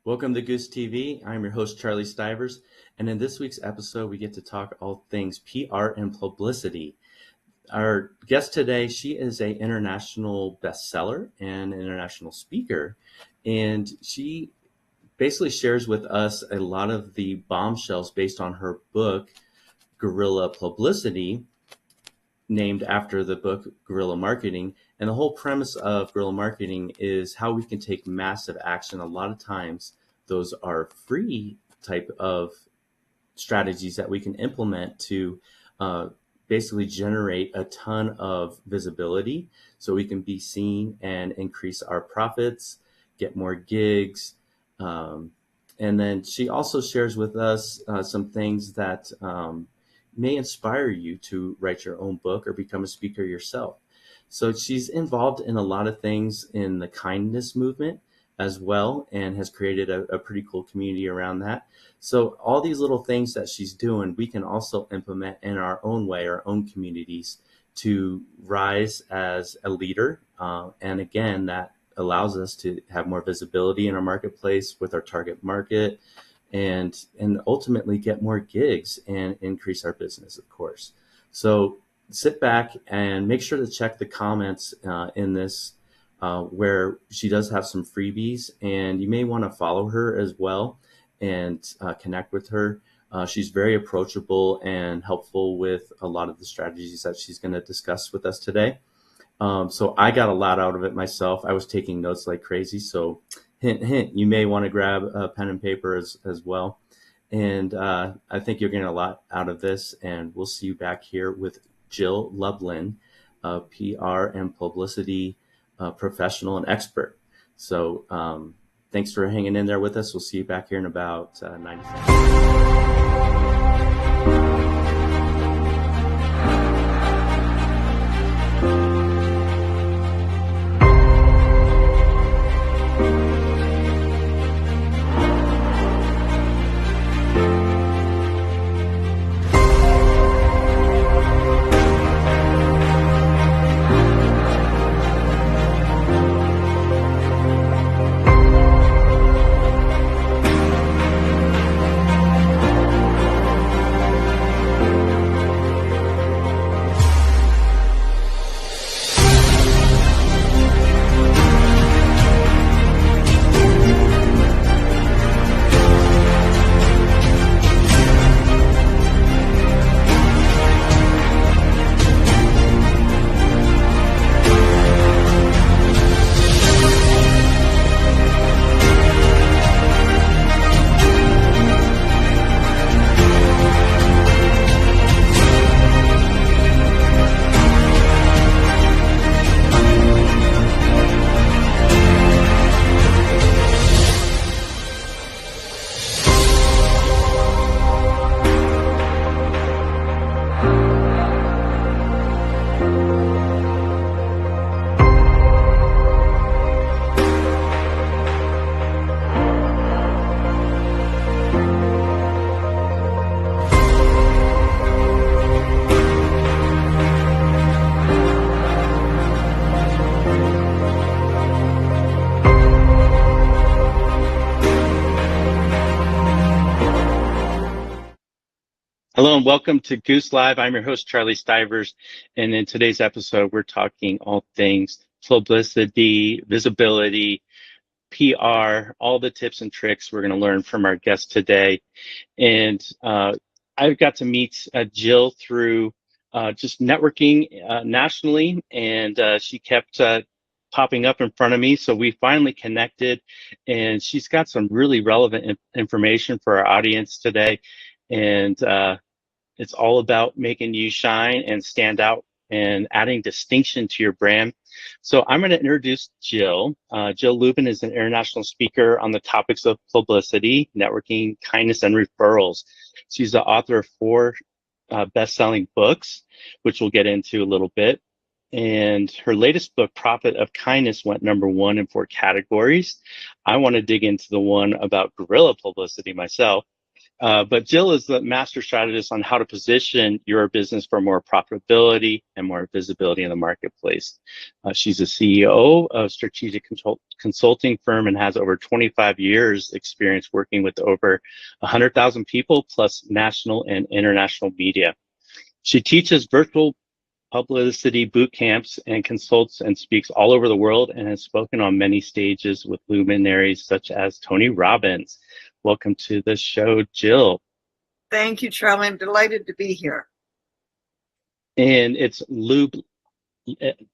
Welcome to Goose TV. I'm your host, Charlie Stivers, and in this week's episode, we get to talk all things PR and publicity. Our guest today, she is an international bestseller and international speaker, and she basically shares with us a lot of the bombshells based on her book, Guerrilla Publicity, named after the book Guerrilla Marketing. And the whole premise of guerrilla marketing is how we can take massive action. A lot of times those are free type of strategies that we can implement to basically generate a ton of visibility so we can be seen and increase our profits, get more gigs. And then she also shares with us some things that may inspire you to write your own book or become a speaker yourself. So she's involved in a lot of things in the kindness movement as well, and has created a pretty cool community around that. So all these little things that she's doing, we can also implement in our own way, our own communities, to rise as a leader. And again, that allows us to have more visibility in our marketplace with our target market, and ultimately get more gigs and increase our business, of course. So sit back and make sure to check the comments in this where she does have some freebies, and you may want to follow her as well and connect with her. She's very approachable and helpful with a lot of the strategies that she's going to discuss with us today. So I got a lot out of it myself. I was taking notes like crazy. So hint, hint, you may want to grab a pen and paper as well. And I think you're getting a lot out of this. And we'll see you back here with Jill Lublin, a PR and publicity professional and expert. So thanks for hanging in there with us. We'll see you back here in about 90 seconds. Hello and welcome to Goose Live. I'm your host, Charlie Stivers. And in today's episode, we're talking all things publicity, visibility, PR, all the tips and tricks we're going to learn from our guest today. And I've got to meet Jill through just networking nationally, and she kept popping up in front of me. So we finally connected, and she's got some really relevant information for our audience today. And it's all about making you shine and stand out and adding distinction to your brand. So I'm going to introduce Jill. Jill Lublin is an international speaker on the topics of publicity, networking, kindness, and referrals. She's the author of 4 best-selling books, which we'll get into a little bit. And her latest book, Profit of Kindness, went #1 in 4 categories. I want to dig into the one about guerrilla publicity myself. But Jill is the master strategist on how to position your business for more profitability and more visibility in the marketplace. She's a CEO of strategic consulting firm and has over 25 years experience working with over 100,000 people plus national and international media. She teaches virtual publicity boot camps and consults and speaks all over the world and has spoken on many stages with luminaries such as Tony Robbins. Welcome to the show, Jill. Thank you, Charlie. I'm delighted to be here. And it's Lublin.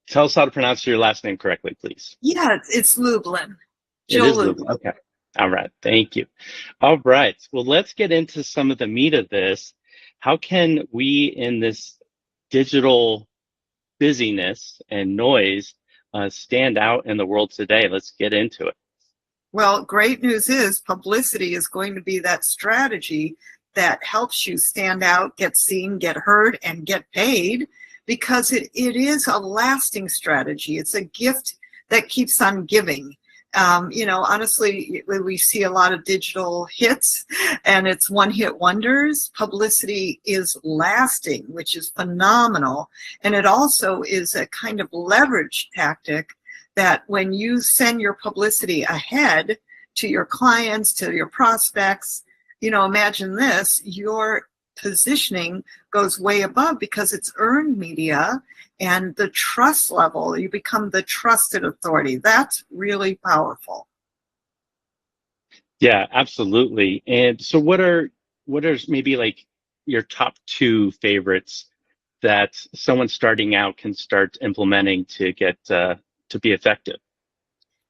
Tell us how to pronounce your last name correctly, please. Yeah, it's Lublin. Jill Lublin. Okay. All right. Thank you. All right. Well, let's get into some of the meat of this. How can we in this digital busyness and noise stand out in the world today? Let's get into it. Well, great news is publicity is going to be that strategy that helps you stand out, get seen, get heard, and get paid, because it is a lasting strategy. It's a gift that keeps on giving. Honestly, we see a lot of digital hits and it's one-hit wonders. Publicity is lasting, which is phenomenal. And it also is a kind of leverage tactic that when you send your publicity ahead to your clients, to your prospects, imagine this, your positioning goes way above because it's earned media and the trust level, you become the trusted authority. That's really powerful. Yeah, absolutely. And so what are maybe like your top 2 favorites that someone starting out can start implementing to get to be effective?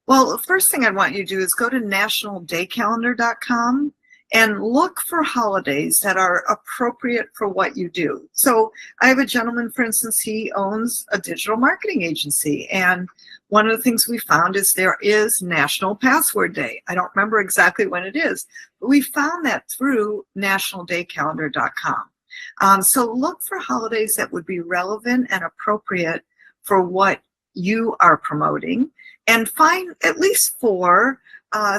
Well, the first thing I want you to do is go to nationaldaycalendar.com and look for holidays that are appropriate for what you do. So I have a gentleman, for instance, he owns a digital marketing agency. And one of the things we found is there is National Password Day. I don't remember exactly when it is, but we found that through nationaldaycalendar.com. So look for holidays that would be relevant and appropriate for what you are promoting, and find at least 4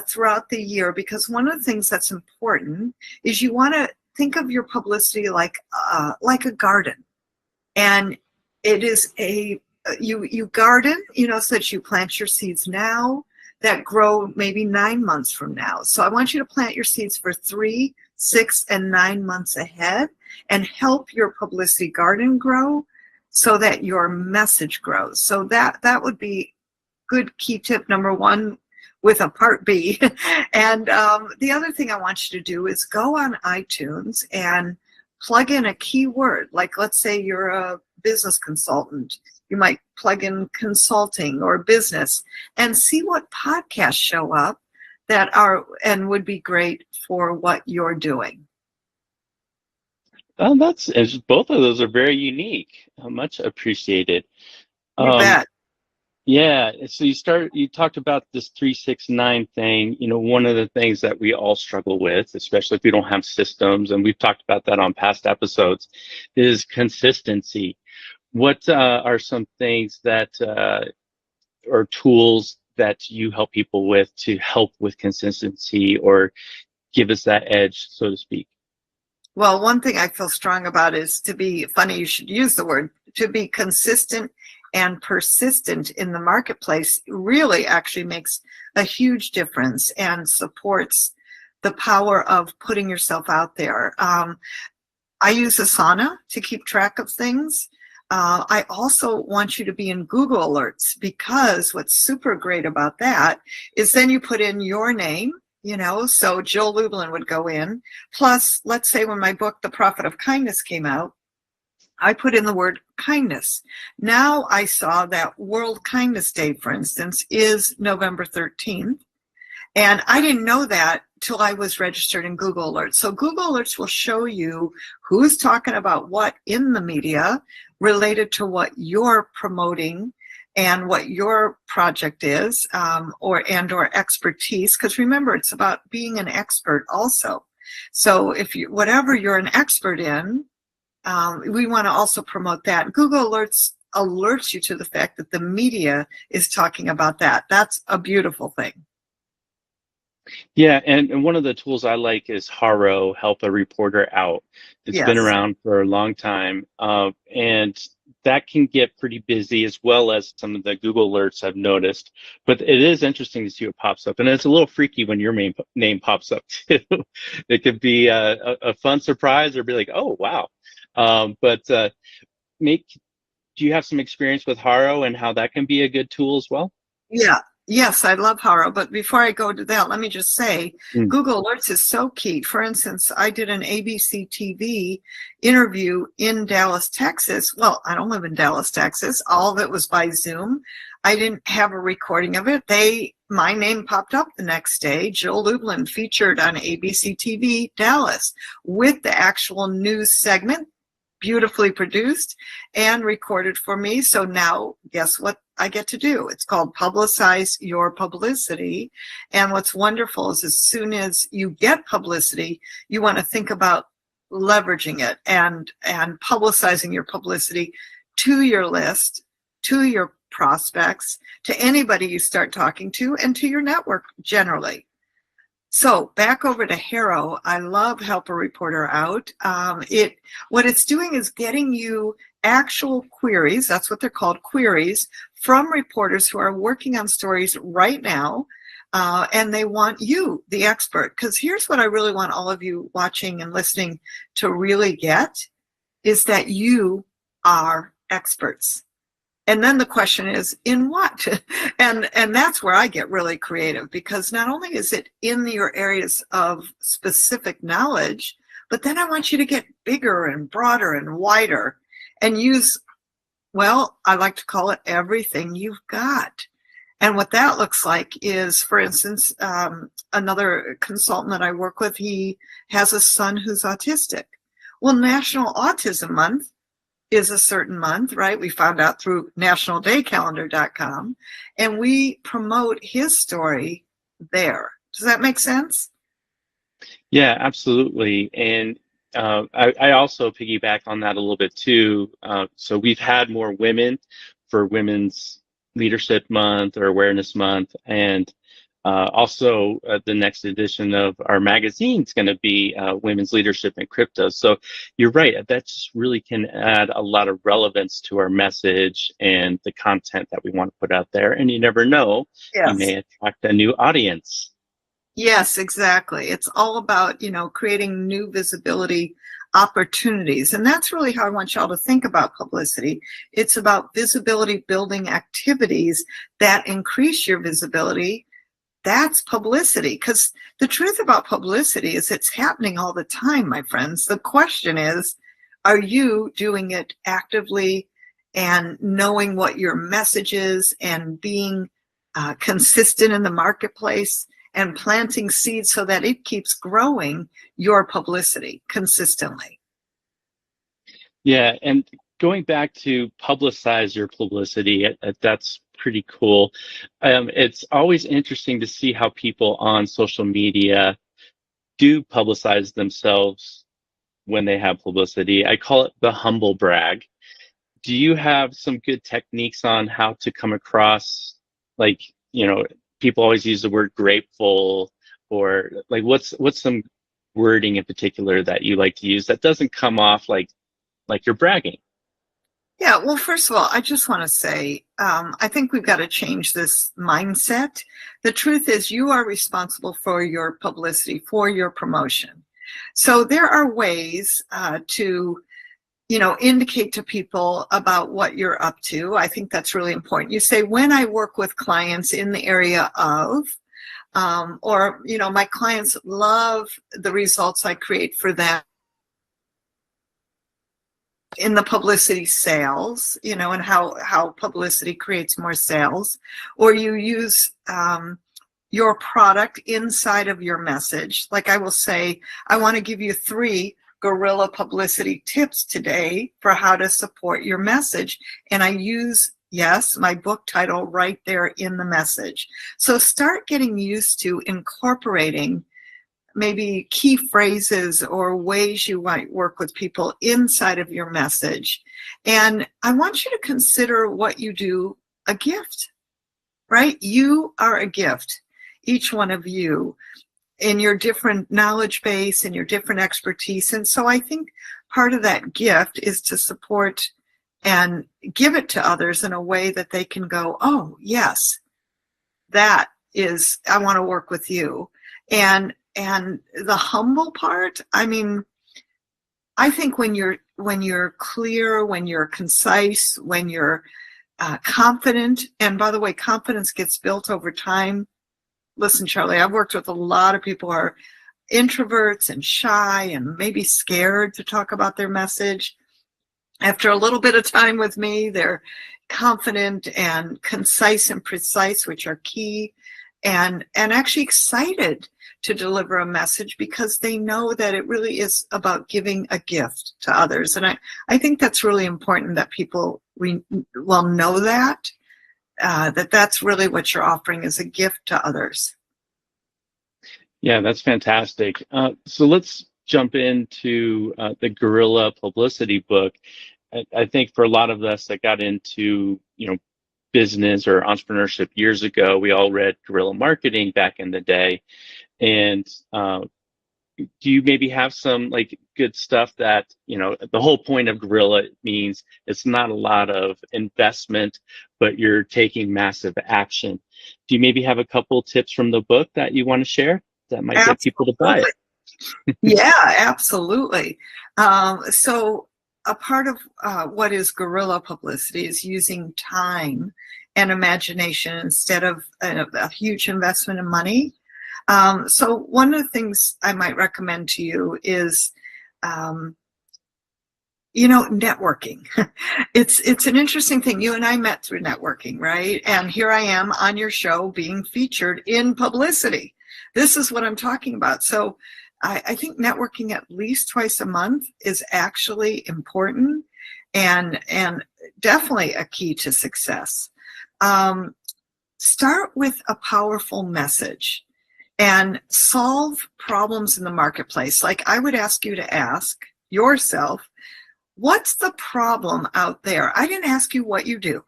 throughout the year, because one of the things that's important is you want to think of your publicity like a garden, and it is you garden, so that you plant your seeds now that grow maybe 9 months from now. So I want you to plant your seeds for 3, 6, and 9 months ahead, and help your publicity garden grow so that your message grows. So that would be good key tip number 1 with a part B. And the other thing I want you to do is go on iTunes and plug in a keyword. Like, let's say you're a business consultant. You might plug in consulting or business and see what podcasts show up that are and would be great for what you're doing. Oh, both of those are very unique. Much appreciated. You bet. Yeah. So you talked about this 3-6-9 thing. One of the things that we all struggle with, especially if we don't have systems, and we've talked about that on past episodes, is consistency. What are some things that or tools that you help people with to help with consistency or give us that edge, so to speak? Well, one thing I feel strong about is to be funny. You should use the word to be consistent and persistent in the marketplace. Really actually makes a huge difference and supports the power of putting yourself out there. I use Asana to keep track of things. I also want you to be in Google Alerts, because what's super great about that is then you put in your name, so Jill Lublin would go in. Plus, let's say when my book, The Profit of Kindness, came out, I put in the word kindness. Now I saw that World Kindness Day, for instance, is November 13th. And I didn't know that till I was registered in Google Alerts. So Google Alerts will show you who's talking about what in the media related to what you're promoting and what your project is, or expertise. Because remember, it's about being an expert also. So whatever you're an expert in, we want to also promote that. Google alerts you to the fact that the media is talking about that. That's a beautiful thing. Yeah, and one of the tools I like is Haro, Help a Reporter Out. It's been Yes. around for a long time, and that can get pretty busy, as well as some of the Google alerts I've noticed. But it is interesting to see what pops up, and it's a little freaky when your name pops up too. It could be a fun surprise, or be like, oh wow. But make do you have some experience with Haro and how that can be a good tool as well? Yeah. Yes, I love Haro. But before I go to that, let me just say Mm. Google Alerts is so key. For instance, I did an ABC TV interview in Dallas, Texas. Well, I don't live in Dallas, Texas. All of it was by Zoom. I didn't have a recording of it. My name popped up the next day. Jill Lublin featured on ABC TV Dallas with the actual news segment, beautifully produced and recorded for me. So now guess what I get to do? It's called Publicize Your Publicity. And what's wonderful is as soon as you get publicity, you want to think about leveraging it and publicizing your publicity to your list, to your prospects, to anybody you start talking to, and to your network generally. So back over to Haro. I love Help a Reporter Out. What it's doing is getting you actual queries, that's what they're called, queries, from reporters who are working on stories right now, and they want you, the expert. Because here's what I really want all of you watching and listening to really get, is that you are experts. And then the question is, in what? And that's where I get really creative, because not only is it in your areas of specific knowledge, but then I want you to get bigger and broader and wider and use, well, I like to call it everything you've got. And what that looks like is, for instance, another consultant that I work with, he has a son who's autistic. Well, National Autism Month is a certain month, right? We found out through nationaldaycalendar.com, and we promote his story there. Does that make sense? Yeah, absolutely. And I also piggyback on that a little bit too. So we've had more women for Women's Leadership Month or Awareness Month, and also the next edition of our magazine is going to be Women's Leadership in Crypto. So you're right, that just really can add a lot of relevance to our message and the content that we want to put out there. And you never know, you Yes. may attract a new audience. Yes, exactly. It's all about, creating new visibility opportunities. And that's really how I want y'all to think about publicity. It's about visibility building activities that increase your visibility. That's publicity. Because the truth about publicity is it's happening all the time, my friends. The question is, are you doing it actively and knowing what your message is and being consistent in the marketplace and planting seeds so that it keeps growing your publicity consistently? Yeah, and going back to publicize your publicity, that's pretty cool. It's always interesting to see how people on social media do publicize themselves when they have publicity. I call it the humble brag. Do you have some good techniques on how to come across, like, people always use the word grateful, or like what's some wording in particular that you like to use that doesn't come off like you're bragging? Yeah, well, first of all, I just want to say, I think we've got to change this mindset. The truth is, you are responsible for your publicity, for your promotion. So there are ways to, indicate to people about what you're up to. I think that's really important. You say, when I work with clients in the area of, or, my clients love the results I create for them in the publicity sales, and how publicity creates more sales, or you use your product inside of your message. Like I will say, I want to give you 3 guerrilla publicity tips today for how to support your message. And I use, yes, my book title right there in the message. So start getting used to incorporating maybe key phrases or ways you might work with people inside of your message. And I want you to consider what you do a gift, right? You are a gift, each one of you. in your different knowledge base and your different expertise. And so I think part of that gift is to support and give it to others in a way that they can go, oh, yes, that is, I want to work with you. And the humble part, I mean, I think when you're clear, when you're concise, when you're confident, and by the way, confidence gets built over time. Listen, Charlie, I've worked with a lot of people who are introverts and shy and maybe scared to talk about their message. After a little bit of time with me, they're confident and concise and precise, which are key, and actually excited to deliver a message because they know that it really is about giving a gift to others. And I think that's really important that people know that that's really what you're offering is a gift to others. Yeah, that's fantastic. So let's jump into the Guerrilla Publicity book. I think for a lot of us that got into, business or entrepreneurship years ago, we all read Guerrilla Marketing back in the day. And do you maybe have some good stuff that, the whole point of Guerrilla means it's not a lot of investment, but you're taking massive action. Do you maybe have a couple tips from the book that you want to share that might get people to buy it? Yeah, absolutely. So a part of what is Guerrilla Publicity is using time and imagination instead of a huge investment in money. So one of the things I might recommend to you is, networking. It's an interesting thing. You and I met through networking, right? And here I am on your show being featured in publicity. This is what I'm talking about. So I think networking at least twice a month is actually important and definitely a key to success. Start with a powerful message and solve problems in the marketplace. Like I would ask you to ask yourself, what's the problem out there? I didn't ask you what you do.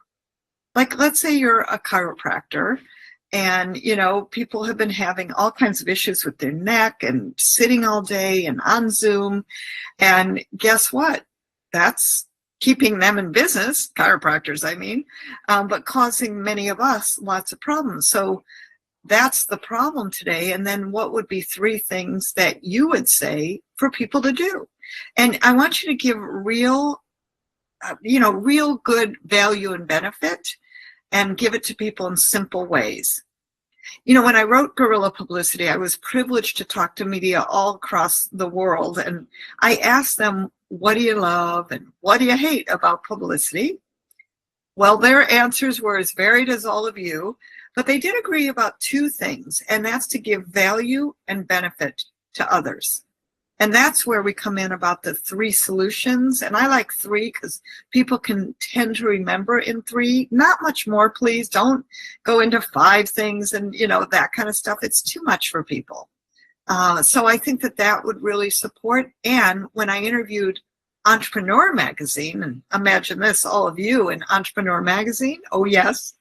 Like, let's say you're a chiropractor and, people have been having all kinds of issues with their neck and sitting all day and on Zoom. And guess what? That's keeping them in business, chiropractors, I mean, but causing many of us lots of problems. So that's the problem today. And then what would be 3 things that you would say for people to do? And I want you to give real good value and benefit and give it to people in simple ways. When I wrote Guerrilla Publicity, I was privileged to talk to media all across the world. And I asked them, what do you love and what do you hate about publicity? Well, their answers were as varied as all of you, but they did agree about 2 things, and that's to give value and benefit to others. And that's where we come in about the 3 solutions. And I like 3 because people can tend to remember in 3, not much more, please. Don't go into 5 things and, that kind of stuff. It's too much for people. So I think that would really support. And when I interviewed Entrepreneur Magazine, and imagine this, all of you in Entrepreneur Magazine, oh yes,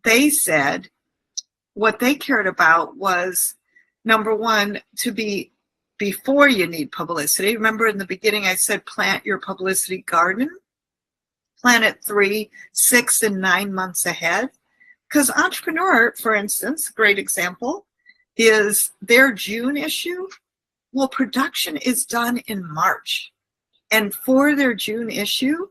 they said what they cared about was, number 1, to be before you need publicity. Remember in the beginning I said plant your publicity garden. Plant it 3, 6, and 9 months ahead. Because Entrepreneur, for instance, great example, is their June issue. Well, production is done in March. And for their June issue,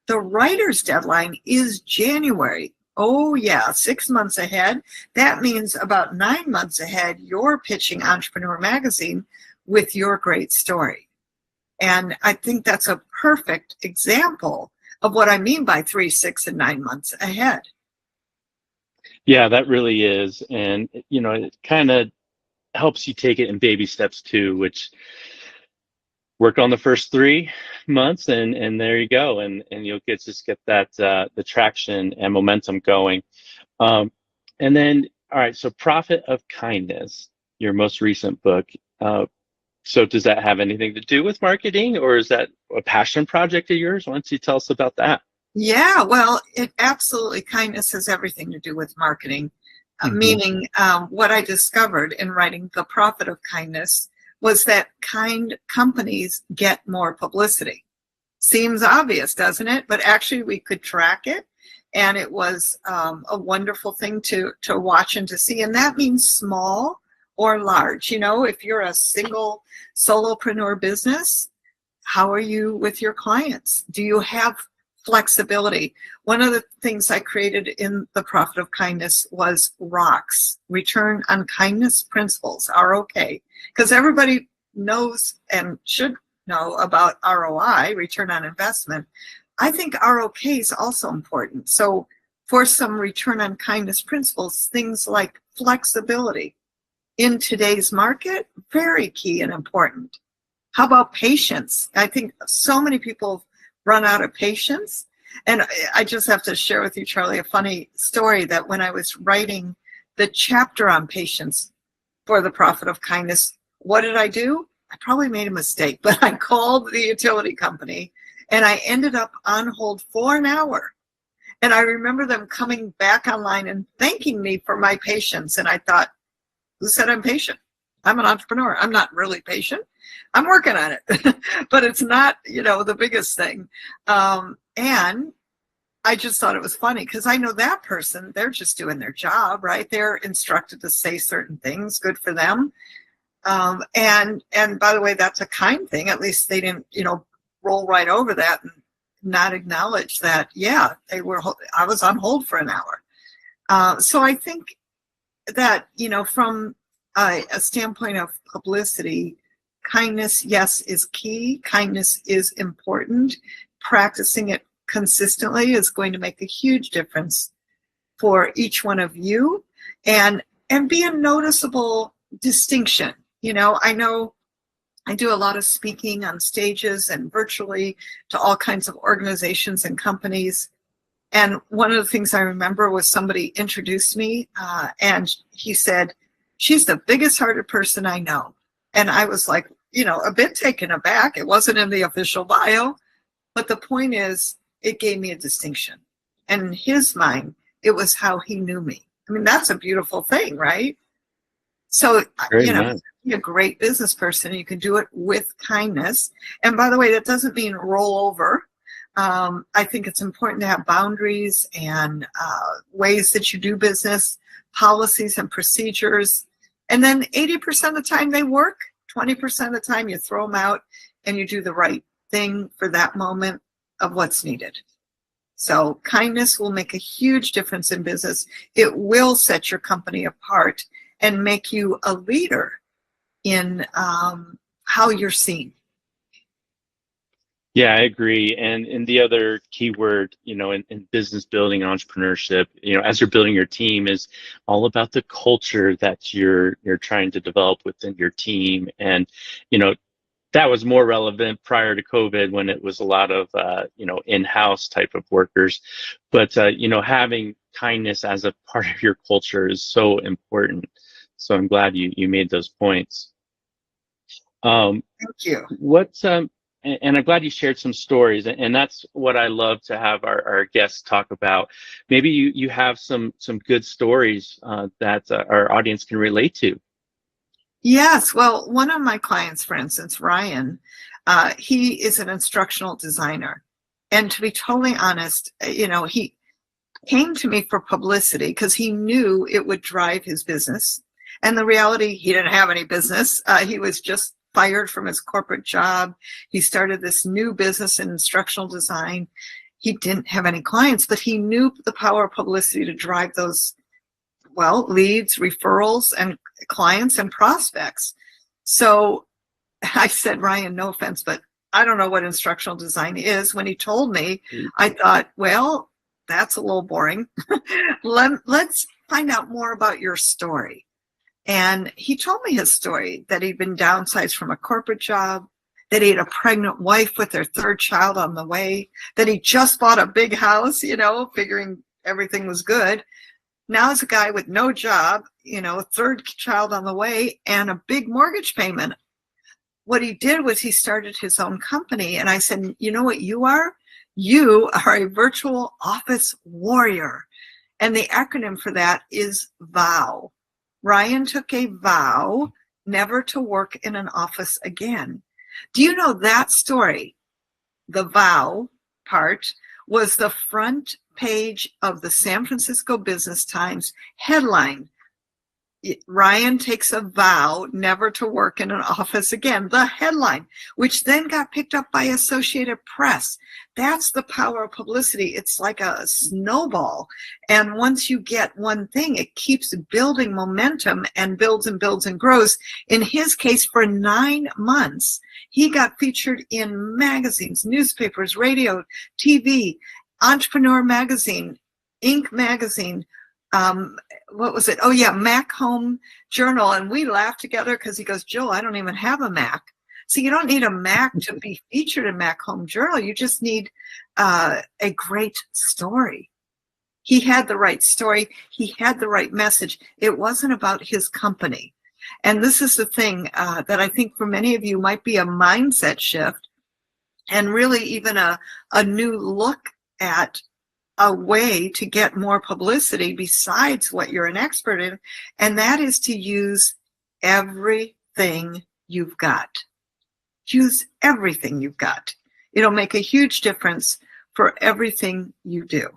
the writer's deadline is January. Oh yeah, 6 months ahead. That means about 9 months ahead, you're pitching Entrepreneur Magazine with your great story. And I think that's a perfect example of what I mean by 3, 6, and 9 months ahead. Yeah, that really is. And, it kind of helps you take it in baby steps too, which work on the first 3 months and there you go. And you'll get that, the traction and momentum going. And then, all right, so Profit of Kindness, your most recent book. So does that have anything to do with marketing, or is that a passion project of yours? Why don't you tell us about that? Yeah, well, it absolutely, kindness has everything to do with marketing. Meaning what I discovered in writing The Profit of Kindness was that kind companies get more publicity. Seems obvious, doesn't it? But actually we could track it, and it was a wonderful thing to watch and to see. And that means small or large. You know, if you're a single solopreneur business, how are you with your clients? Do you have flexibility? One of the things I created in The Profit of Kindness was ROKs, Return on Kindness Principles, ROK, because everybody knows and should know about ROI, return on investment. I think ROK is also important. So for some return on kindness principles, things like flexibility in today's market, very key and important. How about patience? I think so many people run out of patience. And I just have to share with you, Charlie, a funny story that when I was writing the chapter on patience for The Profit of Kindness, what did I do? I probably made a mistake, but I called the utility company and I ended up on hold for an hour. And I remember them coming back online and thanking me for my patience. And I thought, who said I'm patient? I'm an entrepreneur. I'm not really patient. I'm working on it, but it's not, you know, the biggest thing. And I just thought it was funny because I know that person, they're just doing their job, right? They're instructed to say certain things, good for them. And by the way, that's a kind thing. At least they didn't, you know, roll right over that and not acknowledge that, yeah, I was on hold for an hour. So I think that, you know, from a standpoint of publicity, kindness, yes, is key. Kindness is important. Practicing it consistently is going to make a huge difference for each one of you, and be a noticeable distinction. You know I do a lot of speaking on stages and virtually to all kinds of organizations and companies. And one of the things I remember was somebody introduced me and he said, "She's the biggest hearted person I know." And I was like, you know, a bit taken aback. It wasn't in the official bio, but the point is, it gave me a distinction. And in his mind, it was how he knew me. I mean, that's a beautiful thing, right? So, Very you know, nice. be a great business person. You can do it with kindness. And by the way, that doesn't mean roll over. I think it's important to have boundaries and ways that you do business, policies and procedures. And then 80% of the time they work, 20% of the time you throw them out and you do the right thing for that moment of what's needed. So kindness will make a huge difference in business. It will set your company apart and make you a leader in how you're seen. Yeah, I agree. And the other key word, you know, in business building, entrepreneurship, you know, as you're building your team, is all about the culture that you're trying to develop within your team. And, you know, that was more relevant prior to COVID when it was a lot of, you know, in-house type of workers. But, you know, having kindness as a part of your culture is so important. So I'm glad you made those points. Thank you. And I'm glad you shared some stories, and that's what I love to have our guests talk about. Maybe you have some good stories that our audience can relate to. Yes. Well, one of my clients, for instance, Ryan, he is an instructional designer. And to be totally honest, you know, he came to me for publicity because he knew it would drive his business. And the reality, he didn't have any business. He was just fired from his corporate job. He started this new business in instructional design. He didn't have any clients, but he knew the power of publicity to drive those, well, leads, referrals, and clients and prospects. So I said, "Ryan, no offense, but I don't know what instructional design is." When he told me, I thought, well, that's a little boring. Let's find out more about your story. And he told me his story, that he'd been downsized from a corporate job, that he had a pregnant wife with their third child on the way, that he just bought a big house, you know, figuring everything was good. Now he's a guy with no job, you know, third child on the way, and a big mortgage payment. What he did was he started his own company. And I said, "You know what you are? You are a virtual office warrior. And the acronym for that is VOW. Ryan took a vow never to work in an office again. Do you know that story, the vow part, was the front page of the San Francisco Business Times headline? Ryan takes a vow never to work in an office again. The headline, which then got picked up by Associated Press. That's the power of publicity. It's like a snowball. And once you get one thing, it keeps building momentum and builds and builds and grows. In his case, for 9 months, he got featured in magazines, newspapers, radio, TV, Entrepreneur Magazine, Inc. Magazine, what was it? Oh yeah, Mac Home Journal. And we laughed together because he goes, Jill, I don't even have a Mac. So you don't need a Mac to be featured in Mac Home Journal. You just need a great story. He had the right story. He had the right message. It wasn't about his company. And this is the thing that I think for many of you might be a mindset shift, and really even a new look at a way to get more publicity besides what you're an expert in, and that is to use everything you've got. Use everything you've got. It'll make a huge difference for everything you do.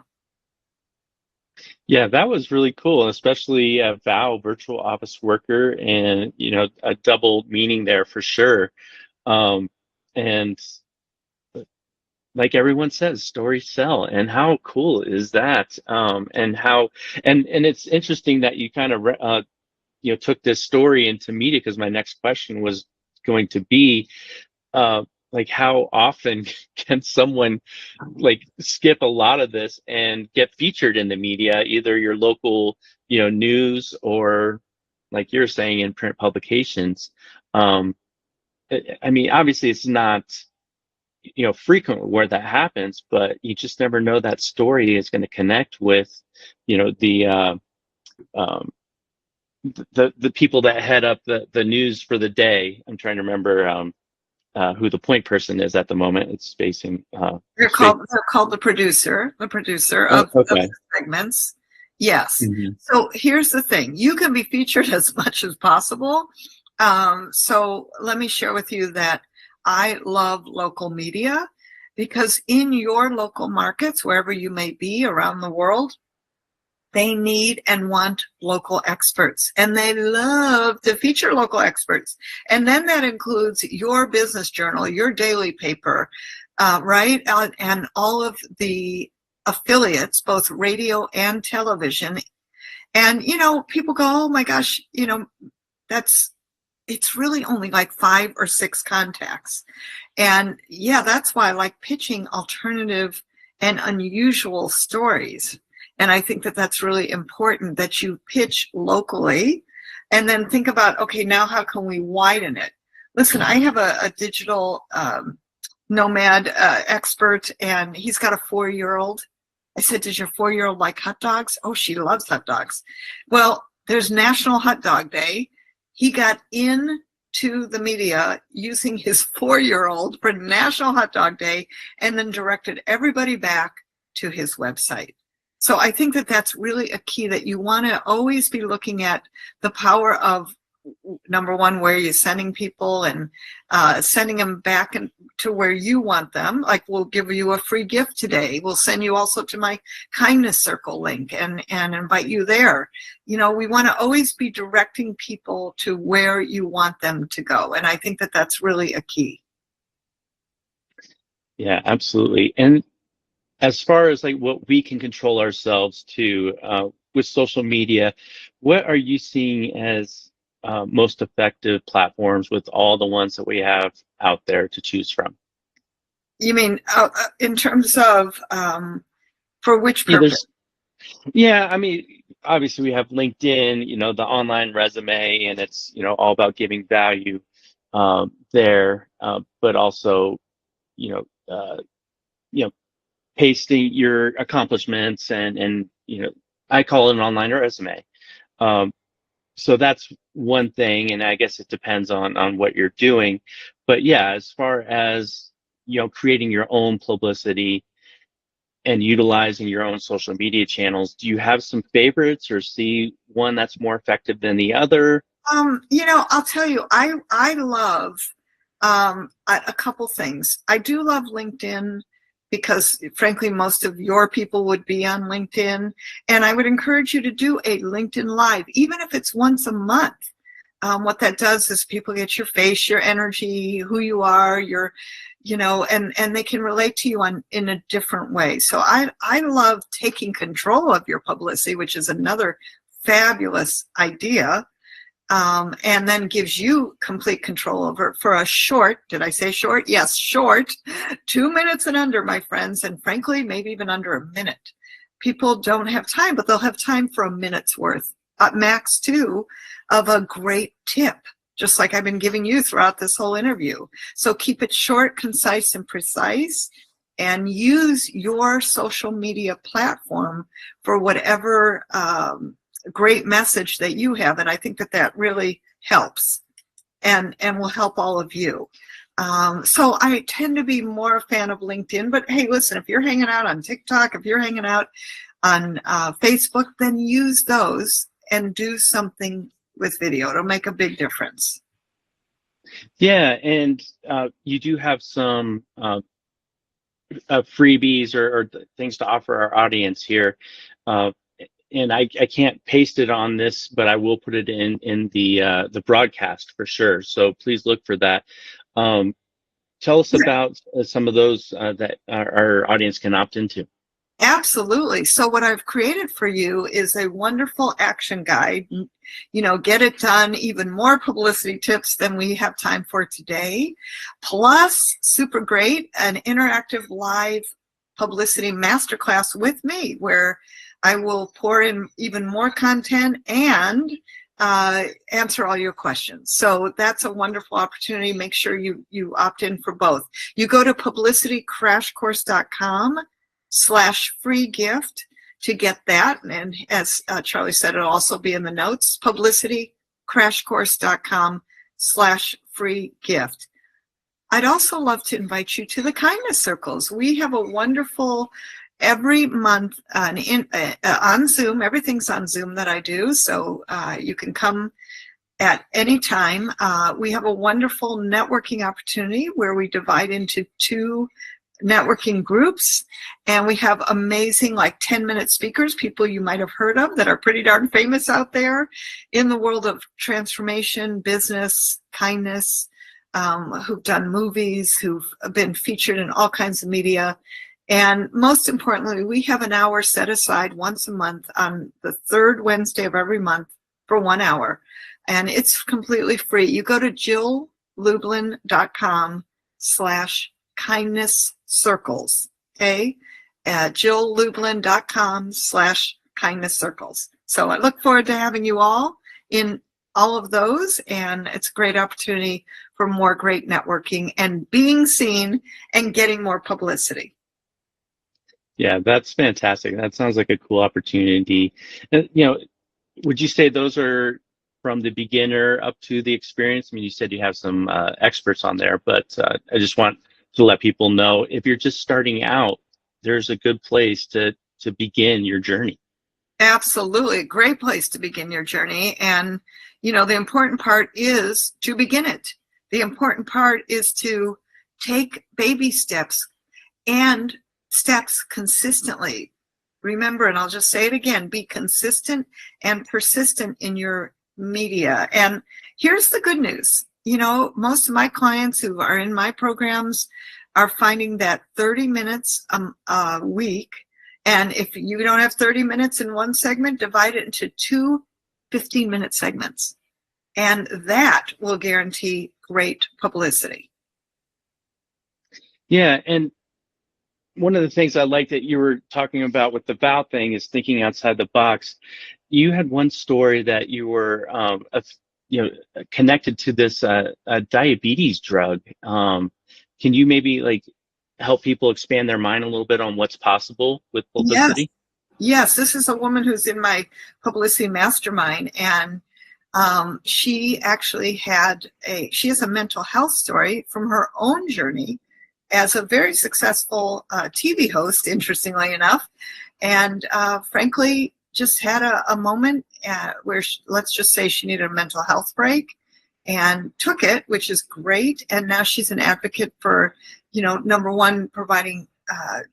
Yeah, that was really cool, especially vow, virtual office worker, and a double meaning there for sure. And like everyone says, stories sell, and how cool is that? And it's interesting that you kind of took this story into media, because my next question was going to be like, how often can someone like skip a lot of this and get featured in the media, either your local news or, like you're saying, in print publications? I mean, obviously it's not frequent where that happens, but you just never know that story is going to connect with the people that head up the news for the day. I'm trying to remember who the point person is at the moment. It's spacing. They're called the producer of the segments. Yes. Mm-hmm. So here's the thing: you can be featured as much as possible. So let me share with you that I love local media, because in your local markets, wherever you may be around the world, they need and want local experts, and they love to feature local experts. And then that includes your business journal, your daily paper, right? And all of the affiliates, both radio and television. And, people go, oh my gosh, it's really only like 5 or 6 contacts. And yeah, that's why I like pitching alternative and unusual stories. And I think that that's really important, that you pitch locally and then think about, okay, now how can we widen it? Listen, I have a digital nomad expert, and he's got a 4-year-old. I said, does your 4-year-old like hot dogs? Oh, she loves hot dogs. Well, there's National Hot Dog Day. He got into the media using his 4-year-old for National Hot Dog Day, and then directed everybody back to his website. So I think that that's really a key, that you want to always be looking at the power of, number one, where you're sending people, and sending them back to where you want them. Like, we'll give you a free gift today. We'll send you also to my kindness circle link and invite you there. We want to always be directing people to where you want them to go. And I think that that's really a key. Yeah, absolutely. And as far as like what we can control ourselves to with social media, what are you seeing as most effective platforms with all the ones that we have out there to choose from? You mean in terms of for which purpose? Yeah, I mean, obviously we have LinkedIn, the online resume, and it's all about giving value there, but also pasting your accomplishments and I call it an online resume. So that's one thing, and I guess it depends on what you're doing. But yeah, as far as creating your own publicity, and utilizing your own social media channels, do you have some favorites or see one that's more effective than the other? I'll tell you, I love a couple things. I do love LinkedIn because, frankly, most of your people would be on LinkedIn. And I would encourage you to do a LinkedIn Live, even if it's once a month. What that does is people get your face, your energy, who you are, and they can relate to you in a different way. So I love taking control of your publicity, which is another fabulous idea. And then gives you complete control over it for a short, did I say short? Yes, short, 2 minutes and under, my friends, and frankly, maybe even under a minute. People don't have time, but they'll have time for a minute's worth, max 2, of a great tip, just like I've been giving you throughout this whole interview. So keep it short, concise, and precise, and use your social media platform for whatever great message that you have. And I think that really helps and will help all of you. So I tend to be more a fan of LinkedIn, but hey, listen, if you're hanging out on TikTok, if you're hanging out on Facebook, then use those and do something with video. It'll make a big difference. Yeah, and you do have some freebies or things to offer our audience here. And I can't paste it on this, but I will put it in the broadcast for sure. So please look for that. Tell us about some of those that our audience can opt into. Absolutely. So what I've created for you is a wonderful action guide. Get it done, even more publicity tips than we have time for today. Plus, super great, an interactive live publicity masterclass with me where I will pour in even more content and answer all your questions. So that's a wonderful opportunity. Make sure you opt in for both. You go to publicitycrashcourse.com/free gift to get that. And as Charlie said, it'll also be in the notes, publicitycrashcourse.com/free gift. I'd also love to invite you to the kindness circles. We have a wonderful every month on Zoom. Everything's on Zoom that I do, so you can come at any time. We have a wonderful networking opportunity where we divide into 2 networking groups, and we have amazing 10-minute speakers, people you might have heard of that are pretty darn famous out there in the world of transformation, business, kindness, who've done movies, who've been featured in all kinds of media. And most importantly, we have an hour set aside once a month on the 3rd Wednesday of every month for 1 hour. And it's completely free. You go to jilllublin.com/kindness circles. Okay. jilllublin.com/kindness circles. So I look forward to having you all in all of those. And it's a great opportunity for more great networking and being seen and getting more publicity. Yeah, that's fantastic. That sounds like a cool opportunity. Would you say those are from the beginner up to the experience? I mean, you said you have some experts on there, but I just want to let people know, if you're just starting out, there's a good place to begin your journey. Absolutely. Great place to begin your journey. And, the important part is to begin it. The important part is to take baby steps and steps consistently. Remember, and I'll just say it again, be consistent and persistent in your media. And here's the good news. Most of my clients who are in my programs are finding that 30 minutes a week. And if you don't have 30 minutes in one segment, divide it into 2 15-minute segments. And that will guarantee great publicity. Yeah, and one of the things I like that you were talking about with the vow thing is thinking outside the box. You had one story that you were, connected to this diabetes drug. Can you maybe help people expand their mind a little bit on what's possible with publicity? Yes. This is a woman who's in my publicity mastermind, and she actually she has a mental health story from her own journey. as a very successful TV host, interestingly enough, and frankly, just had a moment where let's just say she needed a mental health break, and took it, which is great. And now she's an advocate for, number one, providing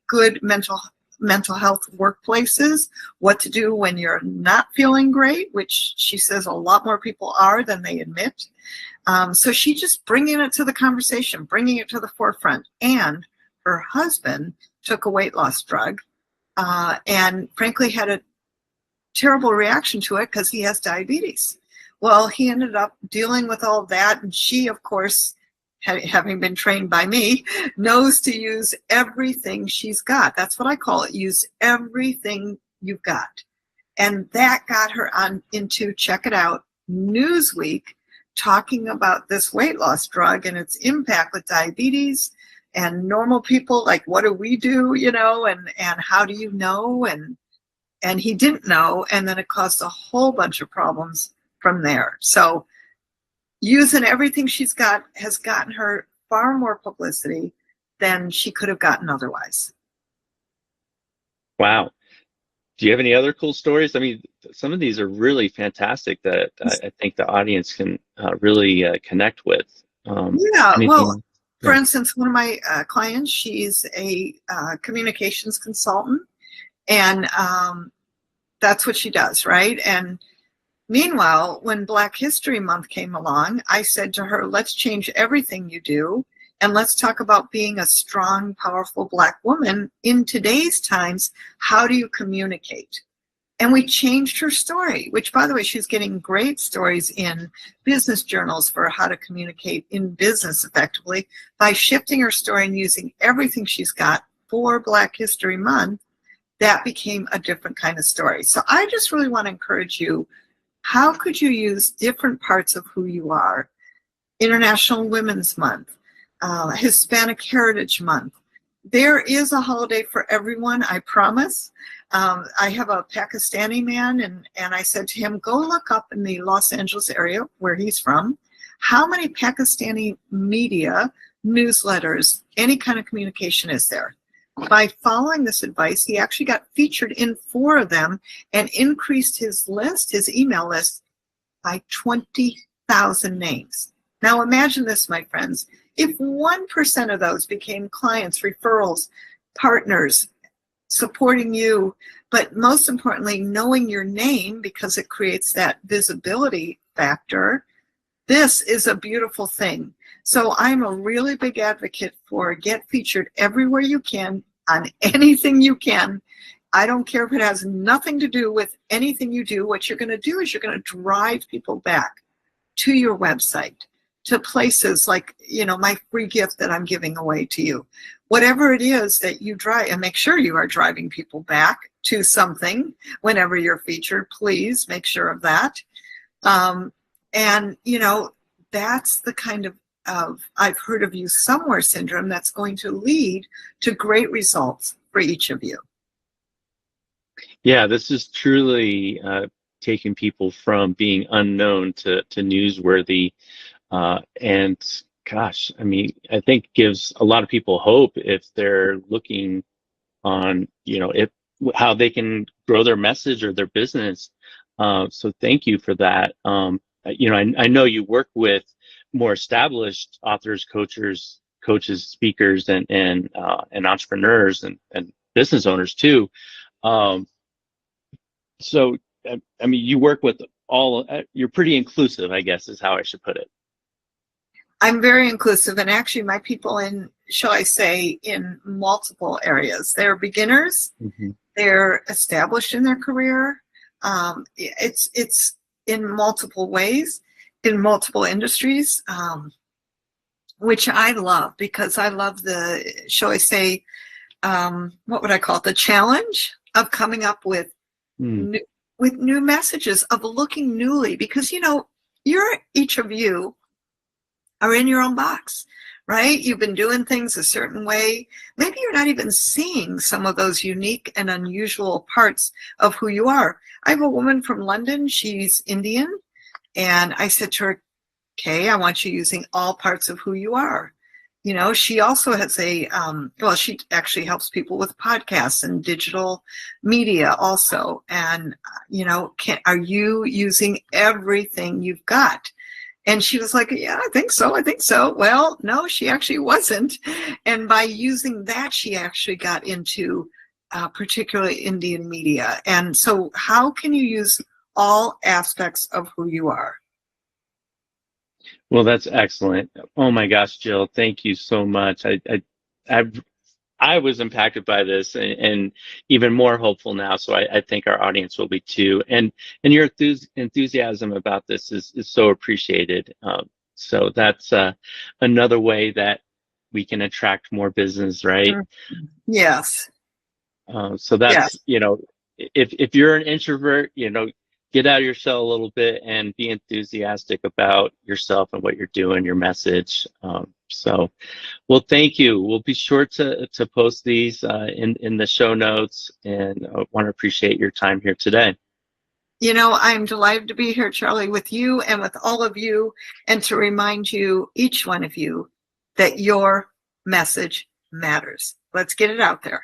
good mental health workplaces, what to do when you're not feeling great, which she says a lot more people are than they admit. So she just bringing it to the conversation, bringing it to the forefront. And her husband took a weight loss drug and frankly had a terrible reaction to it because he has diabetes. Well, he ended up dealing with all of that. And she, of course, having been trained by me, knows to use everything she's got. That's what I call it. Use everything you've got. And that got her on into, check it out, Newsweek, talking about this weight loss drug and its impact with diabetes and normal people. Like, what do we do, and how do you know? And he didn't know. And then it caused a whole bunch of problems from there. So using everything she's got has gotten her far more publicity than she could have gotten otherwise. Wow. Do you have any other cool stories? I mean, some of these are really fantastic that I think the audience can really connect with. For instance, one of my clients, she's a communications consultant, and that's what she does, right? And meanwhile, when Black History Month came along, I said to her, let's change everything you do, and let's talk about being a strong, powerful Black woman in today's times. How do you communicate? And we changed her story, which, by the way, she's getting great stories in business journals for how to communicate in business effectively by shifting her story and using everything she's got for Black History Month. That became a different kind of story. So I just really want to encourage you. How could you use different parts of who you are? International Women's Month, Hispanic Heritage Month. There is a holiday for everyone, I promise. I have a Pakistani man, and I said to him, go look up in the Los Angeles area where he's from, how many Pakistani media, newsletters, any kind of communication is there. By following this advice, he actually got featured in 4 of them and increased his email list, by 20,000 names. Now imagine this, my friends. If 1% of those became clients, referrals, partners, supporting you, but most importantly, knowing your name because it creates that visibility factor, this is a beautiful thing. So I'm a really big advocate for get featured everywhere you can, on anything you can. I don't care if it has nothing to do with anything you do. What you're going to do is you're going to drive people back to your website, to places like, my free gift that I'm giving away to you. Whatever it is that you drive, and make sure you are driving people back to something whenever you're featured. Please make sure of that. And, that's the kind of I've heard of you somewhere syndrome that's going to lead to great results for each of you. Yeah, this is truly taking people from being unknown to newsworthy. And gosh, I mean, I think gives a lot of people hope if they're looking on, how they can grow their message or their business. So thank you for that. I know you work with more established authors, coaches, speakers, and entrepreneurs and business owners too. So, I mean, you work with all. You're pretty inclusive, I guess, is how I should put it. I'm very inclusive, and actually, my people shall I say, in multiple areas. They're beginners. Mm-hmm. They're established in their career. It's in multiple ways, in multiple industries, which I love because I love the, shall I say, what would I call it? The challenge of coming up with new messages, of looking newly, because each of you are in your own box, right? You've been doing things a certain way. Maybe you're not even seeing some of those unique and unusual parts of who you are. I have a woman from London. She's Indian. And I said to her, okay, I want you using all parts of who you are. You know, she also has well, she actually helps people with podcasts and digital media also. And, you know, are you using everything you've got? And she was like, yeah, I think so. I think so. Well, no, she actually wasn't. And by using that, she actually got into particularly Indian media. And so how can you use all aspects of who you are? Well, that's excellent. Oh my gosh, Jill, thank you so much. I was impacted by this, and even more hopeful now. So I think our audience will be too. And your enthusiasm about this is so appreciated. So that's another way that we can attract more business, right? Yes. So that's, Yes. you know, if you're an introvert, you know, get out of your shell a little bit and be enthusiastic about yourself and what you're doing, your message. So, well, thank you. We'll be sure to post these in the show notes, and I want to appreciate your time here today. You know, I'm delighted to be here, Charlie, with you and with all of you, and to remind you, each one of you, that your message matters. Let's get it out there.